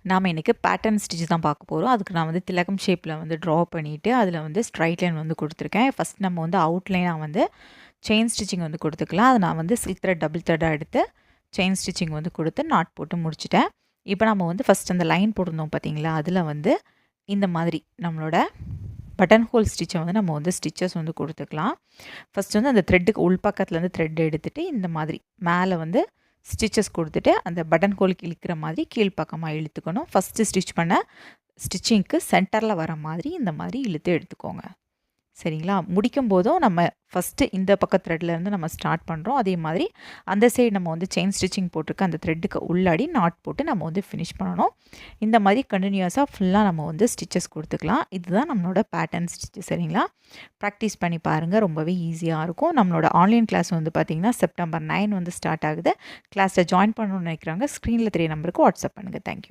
நாம் இன்றைக்கி pattern stitch தான் பார்க்க போகிறோம். அதுக்கு நான் வந்து திலகம் ஷேப்பில் வந்து ட்ரா பண்ணிவிட்டு அதில் வந்து ஸ்ட்ரைட் லைன் வந்து கொடுத்துருக்கேன். ஃபஸ்ட் நம்ம வந்து அவுட்லைனாக வந்து செயின் ஸ்டிச்சிங் வந்து கொடுத்துக்கலாம். அது நான் வந்து சில்க் த்ரெட் டபுள் த்ரெட்டாக எடுத்து செயின் ஸ்டிச்சிங் வந்து கொடுத்து நாட் போட்டு முடிச்சிட்டேன். இப்போ நம்ம வந்து ஃபஸ்ட் அந்த லைன் போட்டிருந்தோம் பார்த்தீங்களா, அதில் வந்து இந்த மாதிரி நம்மளோட பட்டன் ஹோல் ஸ்டிச்சை வந்து நம்ம வந்து ஸ்டிச்சஸ் வந்து கொடுத்துக்கலாம். ஃபஸ்ட் வந்து அந்த த்ரெட்டுக்கு உள்பக்கத்துலேருந்து த்ரெட் எடுத்துகிட்டு இந்த மாதிரி மேலே வந்து ஸ்டிச்சஸ் கொடுத்துட்டு அந்த பட்டன் ஹோலுக்கு இழுக்கிற மாதிரி கீழ்ப்பக்கமாக இழுத்துக்கணும். ஃபஸ்ட்டு ஸ்டிச் பண்ண ஸ்டிச்சிங்க்கு சென்டரில் வர மாதிரி இந்த மாதிரி இழுத்து எடுத்துக்கோங்க. சரிங்களா? முடிக்கும் போதும் நம்ம ஃபஸ்ட்டு இந்த பக்க த்ரெட்லேருந்து நம்ம ஸ்டார்ட் பண்ணுறோம். அதே மாதிரி அந்த சைடு நம்ம வந்து செயின் ஸ்டிச்சிங் போட்டிருக்க அந்த த்ரெட்டுக்கு உள்ளாடி நாட் போட்டு நம்ம வந்து ஃபினிஷ் பண்ணணும். இந்த மாதிரி கண்டினியூஸாக ஃபுல்லாக நம்ம வந்து ஸ்டிச்சஸ் கொடுத்துக்கலாம். இதுதான் நம்மளோட பேட்டர்ன் ஸ்டிச்சு. சரிங்களா? ப்ராக்டிஸ் பண்ணி பாருங்கள், ரொம்பவே ஈஸியாக இருக்கும். நம்மளோட ஆன்லைன் கிளாஸ் வந்து பார்த்திங்கன்னா செப்டம்பர் 9 வந்து ஸ்டார்ட் ஆகுது. கிளாஸில் ஜாயின் பண்ணணும்னு நினைக்கிறாங்க, ஸ்க்ரீனில் தெரிய நம்பருக்கு வாட்ஸ்அப் பண்ணுங்கள். தேங்க்யூ.